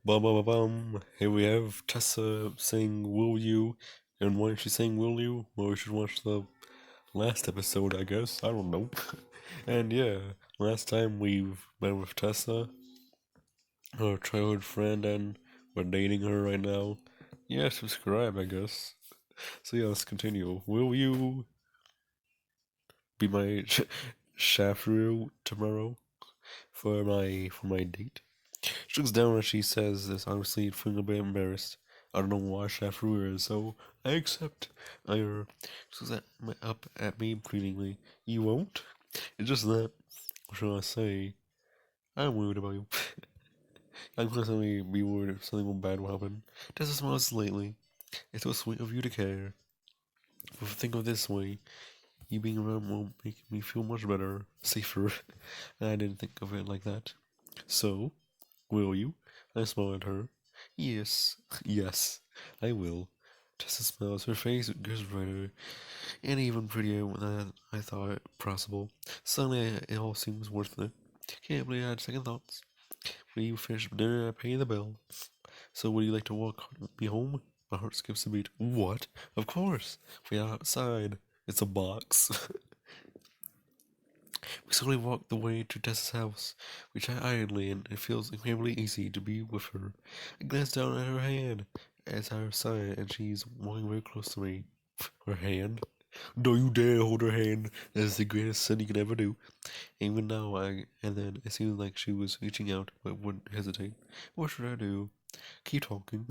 Bum bum bum bum. Here we have Tessa saying "Will you?" And why is she saying "Will you?" Well, we should watch the last episode, I guess. I don't know. And yeah, last time we've met with Tessa, her childhood friend, and we're dating her right now. Yeah, subscribe, I guess. So yeah, let's continue. Will you be my chaperone tomorrow for my date? She looks down and she says this, honestly feeling a bit embarrassed. I don't know why Chef Ruler is, so I accept. She looks up at me pleadingly. You won't? It's just that, what shall I say? I'm worried about you. I'm constantly be worried if something bad will happen. Tessa smiles slightly. It's so sweet of you to care. But think of it this way, you being around will make me feel much better, safer. And I didn't think of it like that. So, will you? I smiled at her. Yes, yes, I will. Tessa smiles. Her face gets brighter and even prettier than I thought possible. Suddenly, it all seems worth it. Can't believe I had second thoughts. When you finish dinner, I pay the bill. So, would you like to walk me home? My heart skips a beat. What? Of course. We are outside. It's a box. We slowly walk the way to Tessa's house. We chat idly, and it feels incredibly easy to be with her. I glance down at her hand as I side, and she's walking very close to me. Her hand? Don't you dare hold her hand. That's the greatest sin you can ever do. Even now, and then it seemed like she was reaching out, but wouldn't hesitate. What should I do? Keep talking.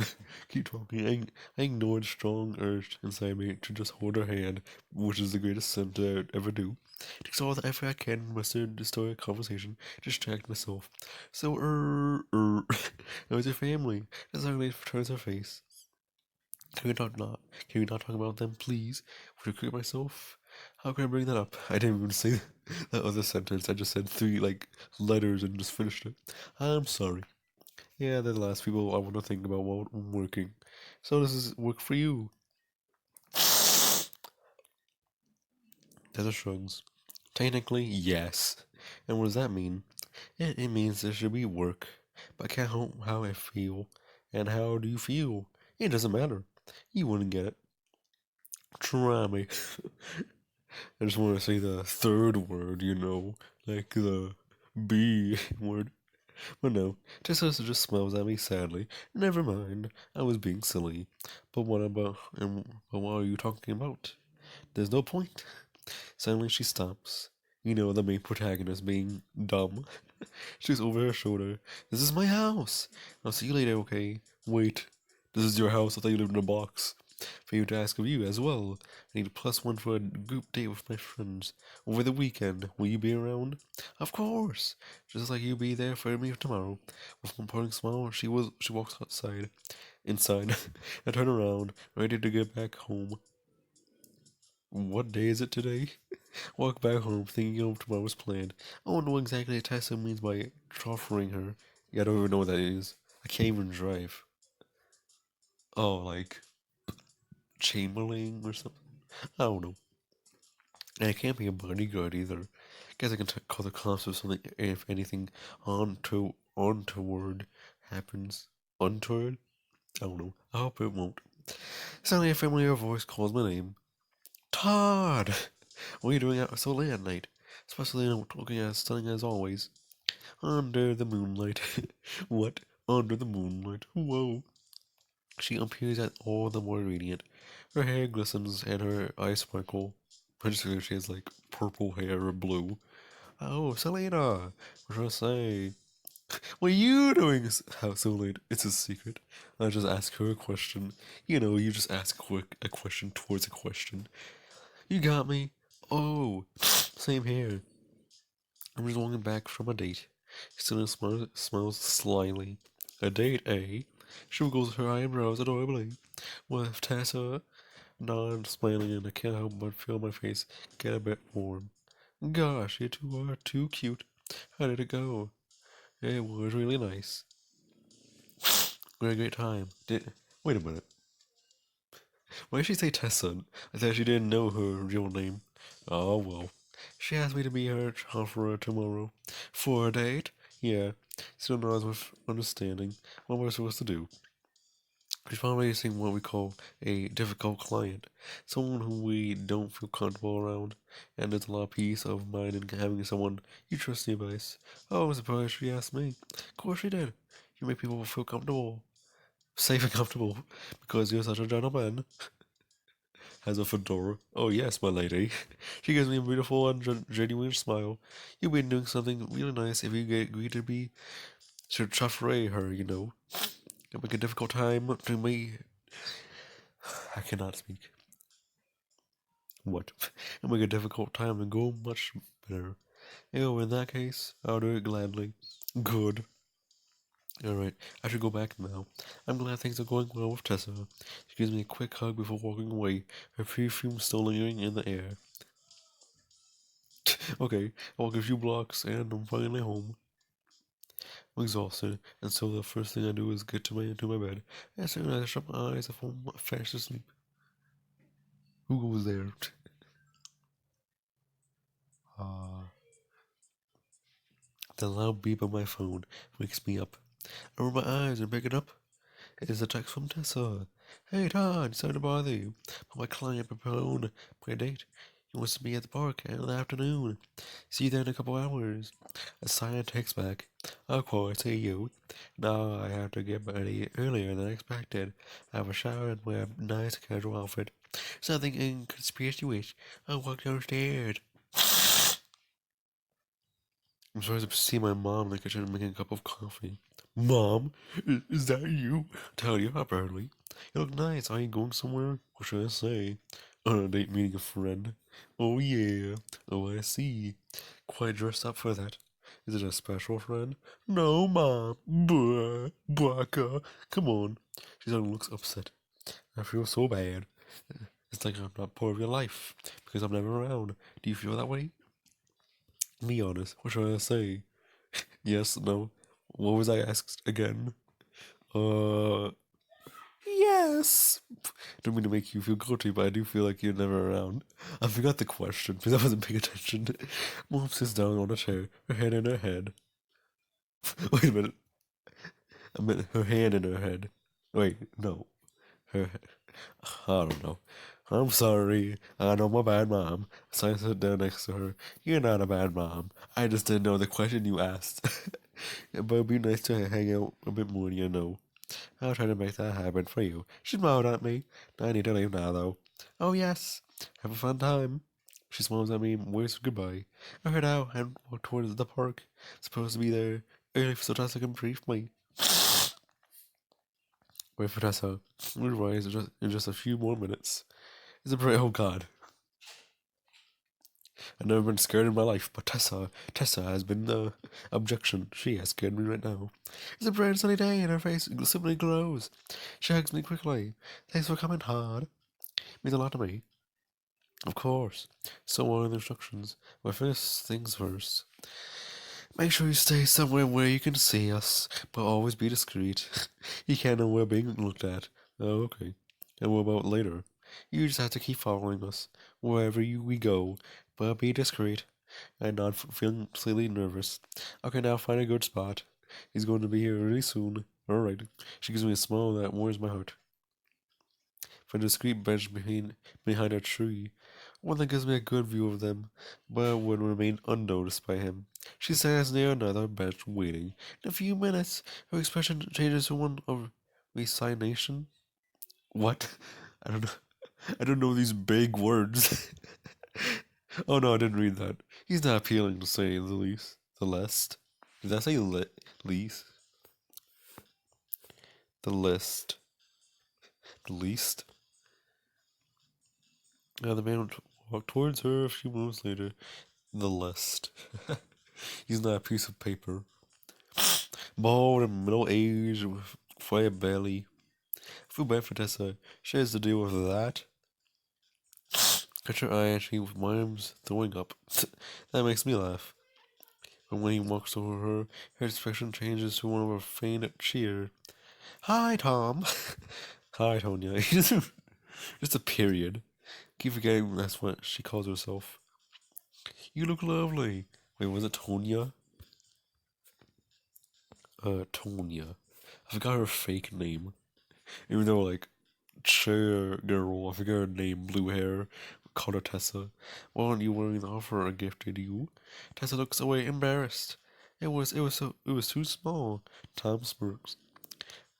Keep talking. I ignored strong urge inside me to just hold her hand, which is the greatest sin to ever do. It takes all the effort I can to start a conversation, distract myself. So, how's your family? As Ugly turns her face. Can we not? Can we not talk about them, please? Would you correct myself? How can I bring that up? I didn't even say that other sentence. I just said three letters and just finished it. I'm sorry. Yeah, they're the last people I want to think about while I'm working. So does this work for you? Tessa shrugs. Technically, yes. And what does that mean? It means there should be work. But I can't help how I feel. And how do you feel? It doesn't matter. You wouldn't get it. Try me. I just want to say the third word, like the B word. But no, Tessa just smiles at me sadly. Never mind, I was being silly. But what are you talking about? There's no point. Suddenly she stops. The main protagonist being dumb. She's over her shoulder. This is my house. I'll see you later, okay? Wait, this is your house? I thought you lived in a box. Favor to ask of you as well. I need a +1 for a group date with my friends. Over the weekend, will you be around? Of course! Just like you'll be there for me tomorrow. With one parting smile, she walks inside. I turn around, ready to get back home. What day is it today? Walk back home, thinking of tomorrow's plan. I don't know what exactly Tessa means by offering her. Yeah, I don't even know what that is. I can't even drive. Oh, like Chamberlain or something? I don't know. And I can't be a bodyguard either. Guess I can call the cops or something if anything untoward happens. Untoward? I don't know. I hope it won't. Suddenly a familiar voice calls my name. Todd! What are you doing out so late at night? Especially looking as stunning as always. Under the moonlight. What? Under the moonlight. Whoa. She appears at all the more radiant. Her hair glistens and her eyes sparkle. I just figure she has like purple hair or blue. Oh, Selena! What should I say? What are you doing how so late? It's a secret. I just ask her a question. You just ask a question towards a question. You got me. Oh, same here. I'm just walking back from a date. Selena smiles slyly. A date, eh? She wiggles her eyebrows adorably. With Tessa non smiling, and I can't help but feel my face get a bit warm. Gosh, you two are too cute. How did it go? It was really nice. We had a great time. Wait a minute. Why did she say Tessa? I thought she didn't know her real name. Oh well. She asked me to be her chauffeur tomorrow. For a date? Yeah. Still nods with understanding. What am I supposed to do? She's probably facing what we call a difficult client, someone who we don't feel comfortable around, and there's a lot of peace of mind in having someone you trust in your advice. Oh, I'm surprised she asked me. Of course she did. You make people feel comfortable, safe and comfortable, because you're such a gentleman. Has a fedora. Oh yes, my lady. She gives me a beautiful and genuine smile. You've been doing something really nice if you agree to be to chauffeur her, you know. It'll make a difficult time to me. I cannot speak. What? It'll make a difficult time and go much better. Oh, in that case, I'll do it gladly. Good. Alright, I should go back now. I'm glad things are going well with Tessa. She gives me a quick hug before walking away, her perfume still lingering in the air. Okay, I walk a few blocks and I'm finally home. I'm exhausted, and so the first thing I do is get into my bed. As soon as I shut my eyes, I fall fast asleep. Who was there? Ah. The loud beep on my phone wakes me up. I rub my eyes and pick it up. It is a text from Tessa. Hey Todd, sorry to bother you, but my client proposed my date. He wants to be at the park in the afternoon. See you there in a couple hours. A silent text back. Of course, see you. Now I have to get ready earlier than expected. I have a shower and wear a nice casual outfit. Something inconspicuous. I walk downstairs. I'm supposed to see my mom in the kitchen making a cup of coffee. Mom, is that you? Tell you up early. You look nice. Are you going somewhere? What should I say? On a date meeting a friend. Oh yeah. Oh, I see. Quite dressed up for that. Is it a special friend? No, Mom. Blah, Baka. Come on. She suddenly looks upset. I feel so bad. It's like I'm not part of your life because I'm never around. Do you feel that way? Be honest. What should I say? Yes, no. What was I asked again? Uh, yes. Don't mean to make you feel guilty, but I do feel like you're never around. I forgot the question because I wasn't paying attention. Mom sits down on a chair, her head in her head. Wait a minute. I meant her hand in her head. Wait, no. Her. I don't know. I'm sorry. I know my bad mom. So I sat down next to her. You're not a bad mom. I just didn't know the question you asked. But it'd be nice to hang out a bit more, you know. I'll try to make that happen for you. She smiled at me. I need to leave now, though. Oh, yes. Have a fun time. She smiles at me and waves goodbye. I head out and walk towards the park. Supposed to be there early so Tessa can brief me. Wait for Tessa. We'll rise in just a few more minutes. It's a pretty. Oh, God. I've never been scared in my life, but Tessa has been the objection. She has scared me right now. It's a bright sunny day and her face simply glows. She hugs me quickly. Thanks for coming, Todd. Means a lot to me. Of course. So are the instructions. But first things first. Make sure you stay somewhere where you can see us, but always be discreet. You can't know we're being looked at. Oh, okay. And what about later? You just have to keep following us, wherever we go, but be discreet. And not feeling slightly nervous. Okay, now find a good spot. He's going to be here really soon. Alright. She gives me a smile that warms my heart. Find a discreet bench behind a tree. One that gives me a good view of them, but would remain unnoticed by him. She stands near another bench waiting. In a few minutes, her expression changes to one of resignation. What? I don't know. I don't know these big words. Oh no, I didn't read that. He's not appealing to say the least. The list. Did I say least? The list. The least? Now the man walked towards her a few moments later. The list. He's not a piece of paper. Bald and middle aged with flat belly. I feel bad for Tessa. She has to deal with that. Catch her eye and she mimes throwing up. That makes me laugh. And when he walks over her, her expression changes to one of a faint cheer. Hi, Tom. Hi, Tonya. Just a period. Keep forgetting that's what she calls herself. You look lovely. Wait, was it Tonya? Tonya. I forgot her fake name. Even though, like, chair girl, I forgot her name, blue hair, called her Tessa. Why aren't you willing to offer a gift, did you? Tessa looks away, embarrassed. It was too small. Tom smirks.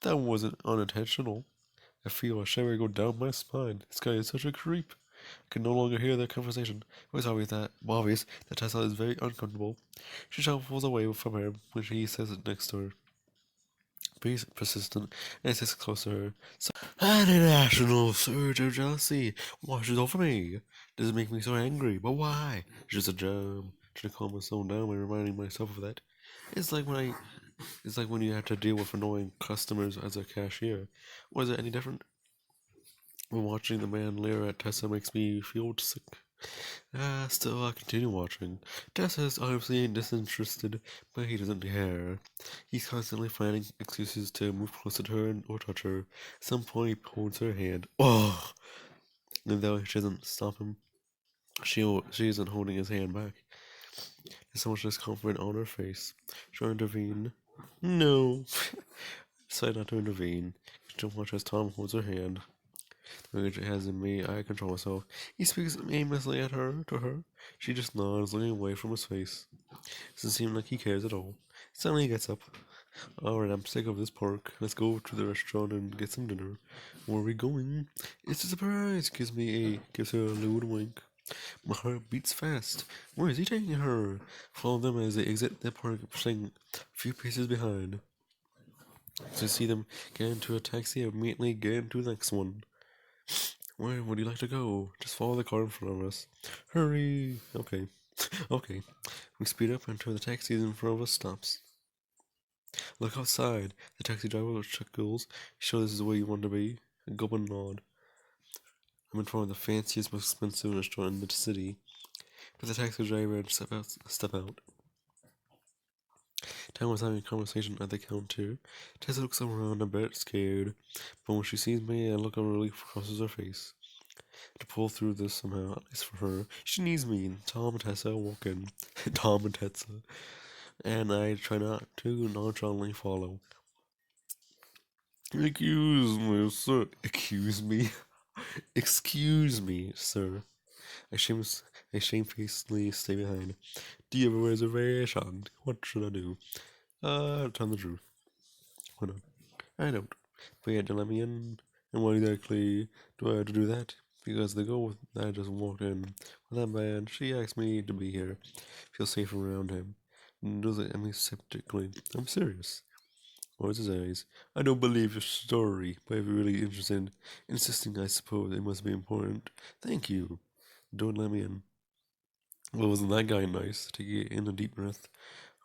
That wasn't unintentional. I feel a shiver go down my spine. This guy is such a creep. I can no longer hear their conversation. It was obvious that Tessa is very uncomfortable. She shuffles away from him when he says it next to her. He's persistent and sits close to her. An irrational surge of jealousy washes over me. Does it make me so angry? But why? It's just a job. Trying to calm myself down by reminding myself of that. It's like when I it's like when you have to deal with annoying customers as a cashier. Was it any different? When watching the man leer at Tessa makes me feel sick. Still, I continue watching. Tessa is obviously disinterested, but he doesn't care. He's constantly finding excuses to move closer to her or touch her. At some point, he holds her hand. Oh! And though she doesn't stop him, she isn't holding his hand back. There's so much discomfort on her face. She'll intervene. No! Decide not to intervene. She'll watch as Tom holds her hand. Which has in me, I control myself. He speaks aimlessly to her. She just nods, looking away from his face. Doesn't seem like he cares at all. Suddenly he gets up. Alright, I'm sick of this park. Let's go to the restaurant and get some dinner. Where are we going? It's a surprise. Gives her a lewd wink. My heart beats fast. Where is he taking her? Follow them as they exit the park, staying a few paces behind. So see them get into a taxi and immediately get into the next one. Where would you like to go? Just follow the car in front of us. Hurry! Okay. Okay. We speed up until the taxi in front of us stops. Look outside. The taxi driver chuckles. Sure this is where you want to be? A gulp and nod. I'm in front of the fanciest, most expensive restaurant in the city. But the taxi driver step out. Tom was having a conversation at the counter. Tessa looks around a bit scared, but when she sees me, a look of relief crosses her face. To pull through this somehow, at least for her, she needs me. Tom and Tessa walk in. Tom and Tessa. And I try not to nonchalantly follow. Excuse me, sir. Excuse me. Excuse me, sir. I shamefacedly stay behind. Do you have a reservation? What should I do? Tell the truth. Why not? I don't. But you had to let me in. And what exactly do I have to do that? Because the girl that I just walked in with that man, she asked me to be here. Feel safe around him. And does it at me skeptically. I'm serious. What's his eyes? I don't believe your story, but if you're really interested in insisting, I suppose it must be important. Thank you. Don't let me in. Well, wasn't that guy nice? Take in a deep breath.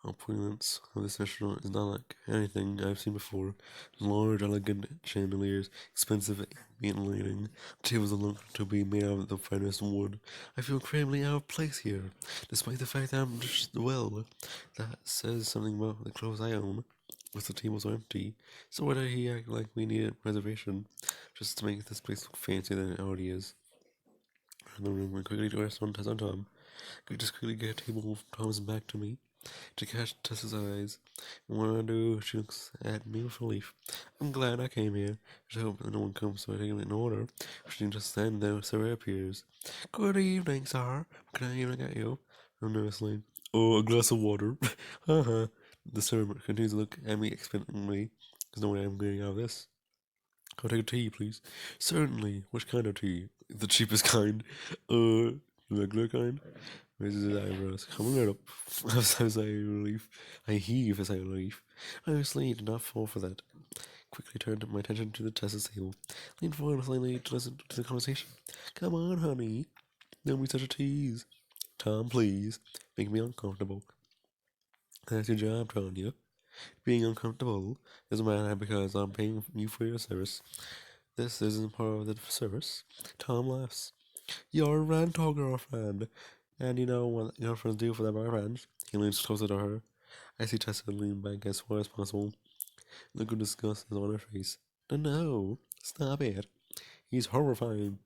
Opulence of this restaurant is not like anything I've seen before. Large, elegant chandeliers, expensive ambient lighting, tables that look to be made out of the finest wood. I feel incredibly out of place here, despite the fact that I'm just well. That says something about the clothes I own. With the tables are empty, so why did he act like we needed reservation just to make this place look fancier than it already is? In the room and quickly to restaurant has on Tom. Could just quickly get a table with Tom's back to me to catch Tessa's eyes. And when I do, she looks at me with relief. I'm glad I came here. I just hope that no one comes so I take it in order. She can just stand there, Sarah appears. Good evening, sir. Can I even get you? I'm nervously. Oh, a glass of water. Haha. The server continues to look at me expectantly. There's no way I'm getting out of this. I'll take a tea, please. Certainly. Which kind of tea? The cheapest kind. The regular kind? Raises his eyebrows. Coming right up. As I relief. I heave as I relief. I honestly did not fall for that. Quickly turned my attention to the Tessa's table. Leaned forward slightly to listen to the conversation. Come on, honey. Don't be such a tease. Tom, please. Make me uncomfortable. That's your job, Tanya. Being uncomfortable doesn't matter because I'm paying you for your service. This isn't part of the service. Tom laughs. You're a rental girlfriend. And you know what girlfriends do for their boyfriends. He leans closer to her. I see Tessa lean back as far as possible. Look of disgust is on her face. No, stop it. He's horrifying.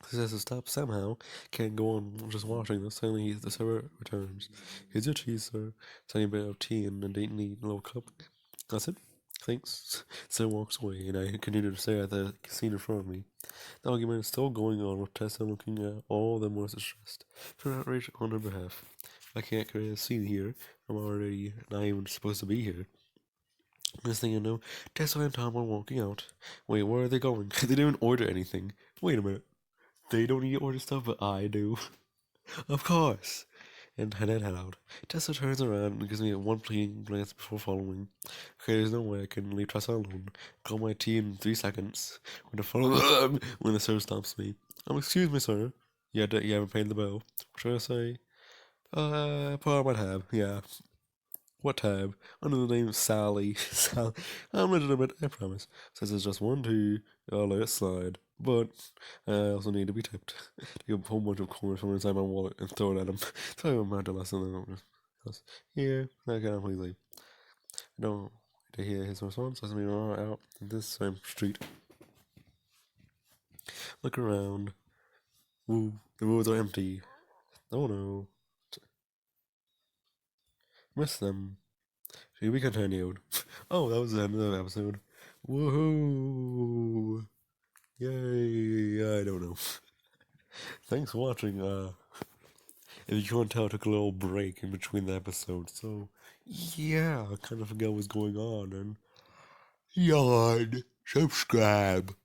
This has to stop somehow. Can't go on just watching this. Suddenly the server returns. Here's your cheese, sir. Tiny bit of tea and a dainty little cup. That's it. Thanks. So walks away, and I continue to stare at the scene in front of me. The argument is still going on with Tessa looking at all the more distressed. For outrage on her behalf. I can't create a scene here. I'm already not even supposed to be here. Next thing I know, Tessa and Tom are walking out. Wait, where are they going? They didn't order anything. Wait a minute. They don't need to order stuff, but I do. Of course. And head out. Tessa turns around and gives me a one pleading glance before following. Okay, there's no way I can leave Tessa alone. Call my tea in 3 seconds. When the server stops me. Excuse me, sir. You haven't paid the bill. What should I say? Put on my tab. Yeah. What tab? Under the name Sally. Sally. I'm legitimate, I promise. Says it's just 1, 2. I'll let it slide. But I also need to be tipped. Take a whole bunch of coins from inside my wallet and throw it at him. Tell him about the lesson. Here, I can't please leave. I don't wait to hear his response. Let me run out this same street. Look around. Woo, the roads are empty. Oh no. Miss them. To be continued. Oh, that was the end of the episode. Woohoo! Yay! I don't know. Thanks for watching. If you can't tell, I took a little break in between the episodes, so yeah, I kind of forgot what's going on, and yawn. Subscribe.